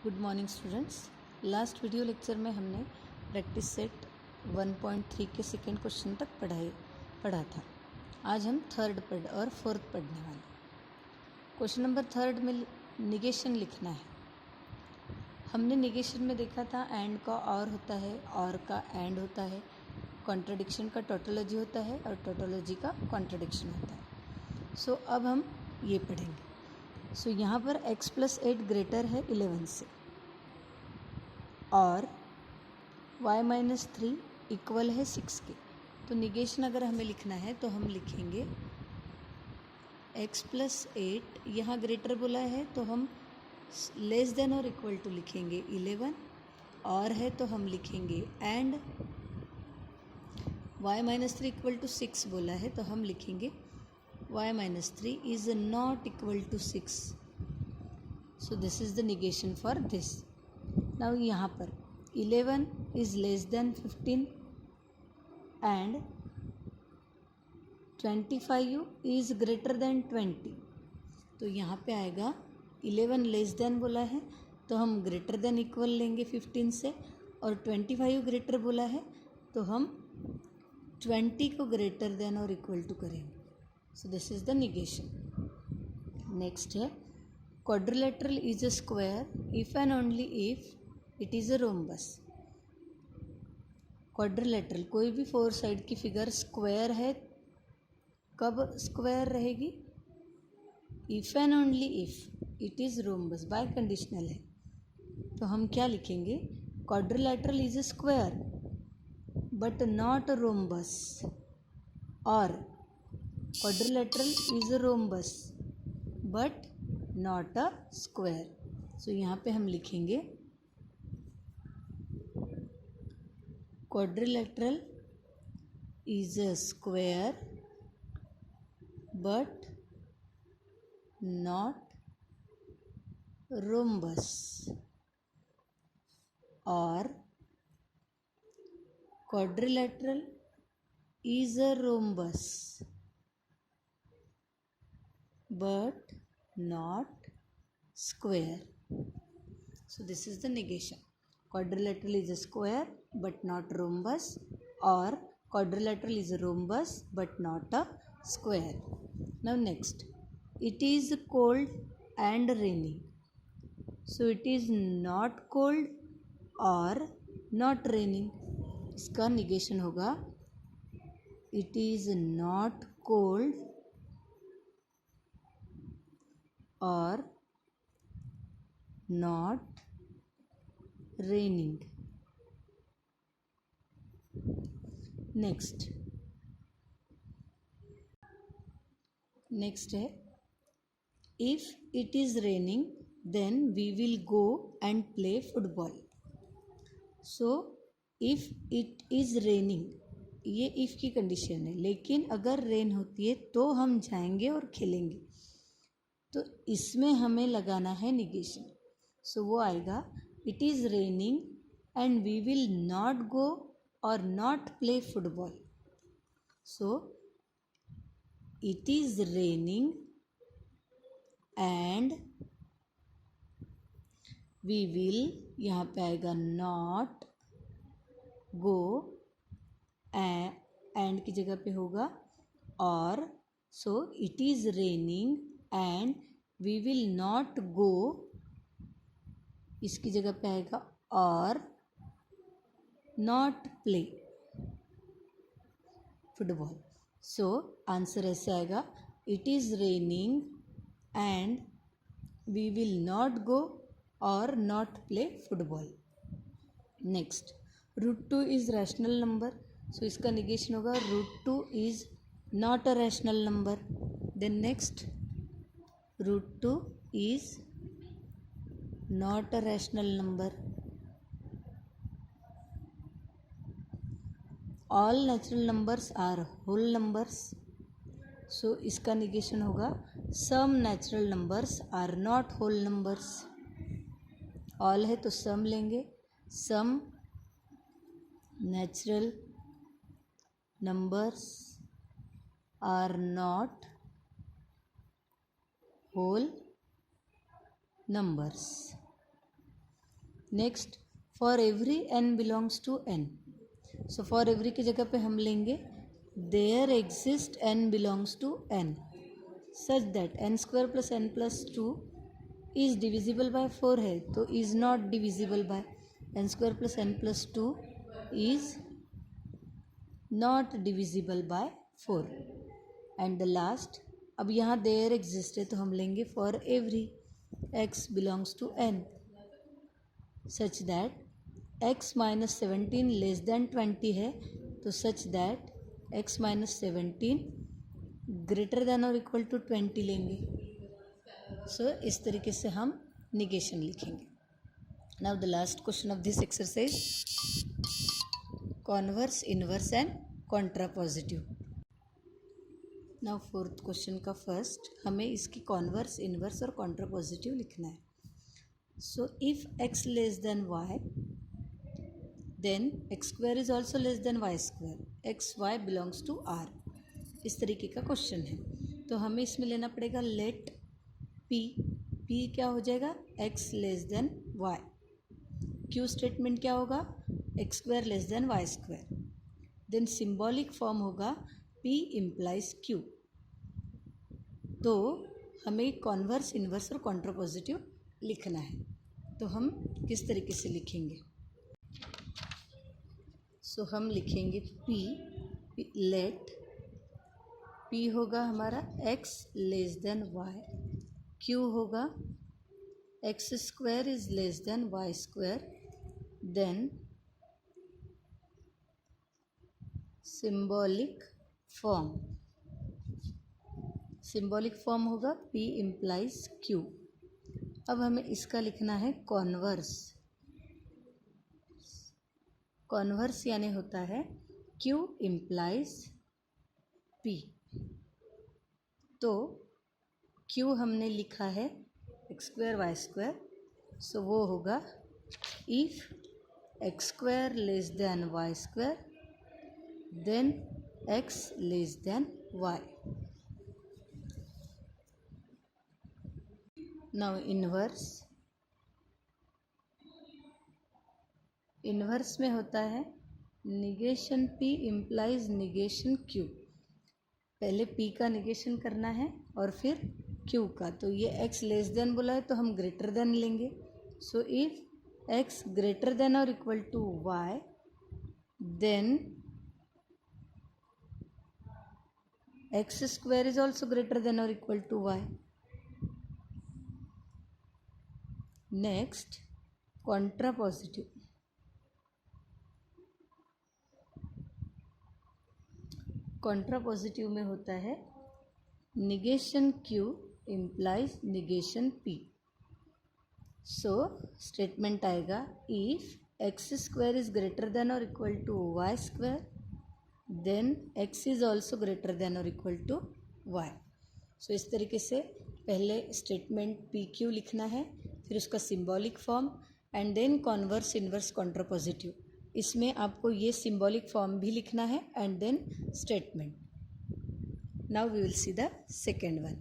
Good morning students. Last video lecture में हमने practice set 1.3 के सेकेंड क्वेश्चन तक पढ़ा था। आज हम थर्ड पढ़ और फोर्थ पढ़ने वाले। क्वेश्चन नंबर थर्ड में निगेशन लिखना है। हमने निगेशन में देखा था एंड का और होता है, और का एंड होता है, कॉन्ट्रडिक्शन का टोटोलॉजी होता है और टोटोलॉजी का कॉन्ट्रडिक्शन होता है। सो अब हम ये पढ़ेंगे। सो यहाँ पर x + 8 ग्रेटर है 11 से और y - 3 इक्वल है 6 के। तो निगेशन अगर हमें लिखना है तो हम लिखेंगे x + 8, यहाँ ग्रेटर बोला है तो हम लेस देन और इक्वल टू लिखेंगे 11, और है तो हम लिखेंगे एंड y - 3 इक्वल टू 6 बोला है तो हम लिखेंगे y - 3 is not equal to 6. So this is the negation for this. Now यहाँ पर 11 is less than 15 and 25 is greater than 20. तो यहाँ पे आएगा 11 लेस देन बोला है तो हम ग्रेटर देन इक्वल लेंगे 15 से, और 25 ग्रेटर बोला है तो हम 20 को ग्रेटर देन और इक्वल टू करेंगे। So this is the negation. Next है quadrilateral is a square if and only if it is a rhombus. Quadrilateral कोई भी फोर साइड की फिगर स्क्वायर है, कब स्क्वायर रहेगी? If and only if it is rhombus, bye conditional है। तो हम क्या लिखेंगे? Quadrilateral is a square but not rhombus, और quadrilateral is a rhombus but not a square. So यहाँ पे हम लिखेंगे quadrilateral is a square but not rhombus, और quadrilateral is a rhombus but not square. So this is the negation. Quadrilateral is a square but not rhombus, or quadrilateral is a rhombus but not a square. Now next, it is cold and raining. So it is not cold or not raining. इसका negation होगा it is not cold or not raining. Next है if it is raining then we will go and play football. So if it is raining, ये if की condition है, लेकिन अगर rain होती है तो हम जाएंगे और खेलेंगे। तो इसमें हमें लगाना है निगेशन। सो वो आएगा it is raining and we will not go और not play football. So it is raining and we will, यहाँ पे आएगा नॉट गो, एंड की जगह पे होगा और। So it is raining and we will not go, इसकी जगह पे आएगा और not play football. So answer ऐसे आएगा it is raining and we will not go और not play football. Next, √2 is rational number. So इसका निगेशन होगा √2 is not a rational number. Then next, √2 is not a rational number. All natural numbers are whole numbers. So इसका negation होगा some natural numbers are not whole numbers. All है तो some लेंगे, some natural numbers are not whole numbers. Next for every n belongs to n, so for every की जगह पे हम लेंगे there exist n belongs to n such that n square plus n plus two is divisible by 4 है, तो is not divisible by n square plus n plus two is not divisible by 4. And the last, अब यहाँ there exist है तो हम लेंगे for every x belongs to n such that x minus 17 less than 20 है, तो such that x minus 17 greater than और equal to 20 लेंगे. सो इस तरीके से हम निगेशन लिखेंगे. Now the last question of this exercise, converse, inverse and contrapositive. Now fourth question का फर्स्ट, हमें इसकी कॉन्वर्स, इनवर्स और कॉन्ट्रापॉजिटिव लिखना है. So if x less than y, then x square is also less than y square, x Y belongs to r. इस तरीके का question है. तो हमें इसमें लेना पड़ेगा लेट p क्या हो जाएगा x less than y. q statement क्या होगा x square less than y square. Then symbolic form होगा p इम्प्लाइज q. तो हमें कॉन्वर्स, इनवर्स और कॉन्ट्रापॉजिटिव लिखना है. तो हम किस तरीके से लिखेंगे? सो हम लिखेंगे p, लेट p होगा हमारा x less than y, q होगा x square is less than y square. Then symbolic form होगा p इम्प्लाइज q. अब हमें इसका लिखना है कॉन्वर्स यानी होता है q इम्प्लाइज p. तो q हमने लिखा है x square y square, so वो होगा if x square less than y square then x less than y. Now inverse में होता है negation p implies negation q. पहले p का निगेशन करना है और फिर q का. तो ये x लेस देन बोला है तो हम ग्रेटर देन लेंगे. So if x greater than और equal to y, then x square is also greater than और equal to y. Next contrapositive. Contrapositive में होता है negation q implies negation p. So statement आएगा if x square is greater than और equal to y square then x is also greater than और equal to y. सो इस तरीके से पहले स्टेटमेंट पी क्यू लिखना है, फिर उसका symbolic form and then converse, inverse, contrapositive. इसमें आपको ये सिंबॉलिक फॉर्म भी लिखना है and then statement. Now we will see the second one.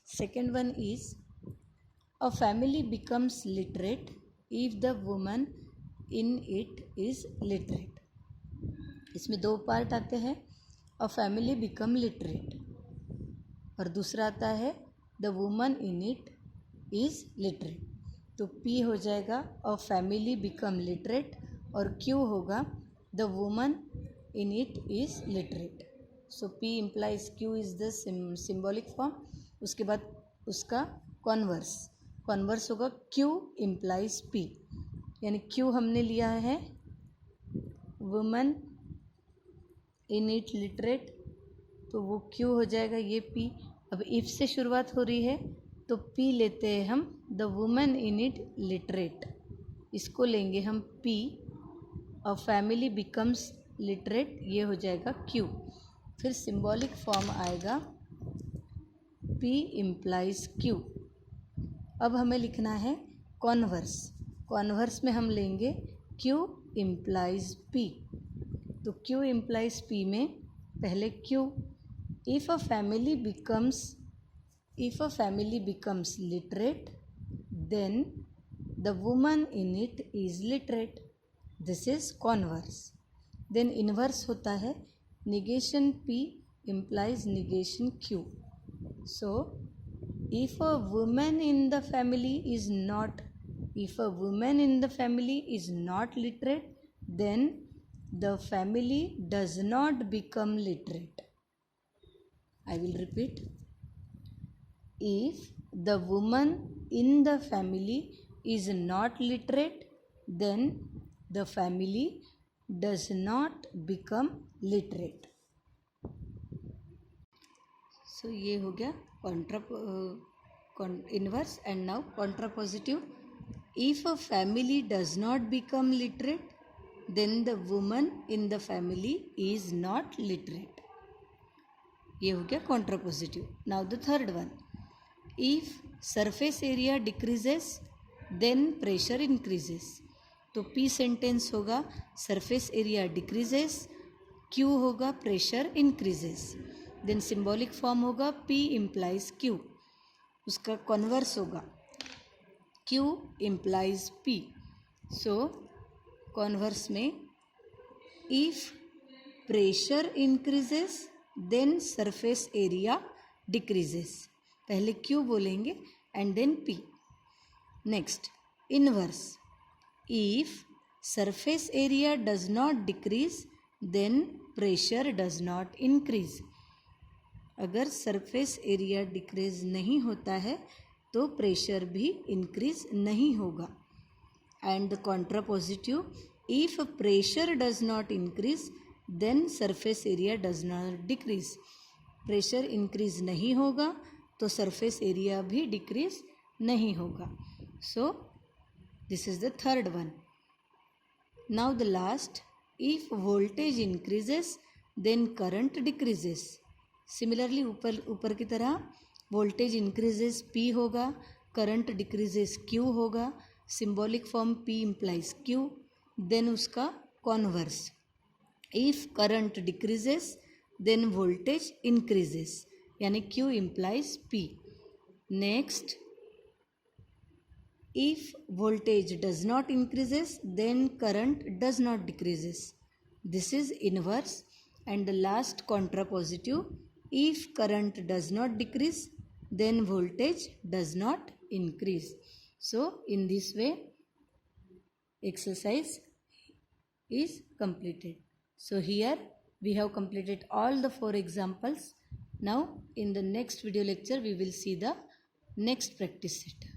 Second one is a family becomes literate if the woman in it is literate. इसमें दो part आते हैं, अ फैमिली बिकम लिटरेट और दूसरा आता है the woman in it is literate. तो P हो जाएगा अ फैमिली बिकम लिटरेट और Q होगा the woman in it is literate. So P implies Q is the symbolic form. उसके बाद उसका कॉन्वर्स होगा Q इम्प्लाइज P. यानी Q हमने लिया है वुमन इन इट लिटरेट, तो वो Q हो जाएगा ये P. अब इफ से शुरुआत हो रही है तो P लेते हैं हम the woman in it literate. इसको लेंगे हम P. अ फैमिली बिकम्स लिटरेट, ये हो जाएगा Q. फिर सिंबॉलिक फॉर्म आएगा P इम्प्लाइज Q. अब हमें लिखना है कॉन्वर्स में हम लेंगे Q इम्प्लाइज P. तो Q इम्प्लाइज P में पहले Q, if a family becomes literate then the woman in it is literate. This is converse. Then inverse होता है negation P implies negation Q. So if a woman in the family is not literate, then the family does not become literate. I will repeat. If the woman in the family is not literate, then the family does not become literate. So ये हो गया inverse. And now contrapositive. If a family does not become literate, then the woman in the family is not literate. ये हो गया contrapositive. Now the third one. If surface area decreases, then pressure increases. तो P sentence होगा surface area decreases, Q होगा pressure increases. Then symbolic form होगा P implies Q. उसका converse होगा Q implies P. So converse में if pressure increases, then surface area decreases. पहले Q बोलेंगे and then P. Next, inverse. If surface area does not decrease, then pressure does not increase. अगर surface area decrease नहीं होता है तो pressure भी increase नहीं होगा. And the contrapositive, if pressure does not increase then surface area does not decrease. Pressure increase नहीं होगा तो सरफेस एरिया भी डिक्रीज नहीं होगा. So this is the third one. Now the last, if voltage increases then current decreases. Similarly ऊपर की तरह voltage increases P होगा, करंट डिक्रीजेस Q होगा. Symbolic form P implies Q. Then उसका converse, if current decreases then voltage increases, यानी Q implies P. Next, if voltage does not increases then current does not decreases. This is inverse. And the last contrapositive, if current does not decrease then voltage does not increase. So in this way exercise is completed. So here we have completed all the 4 examples. Now in the next video lecture we will see the next practice set.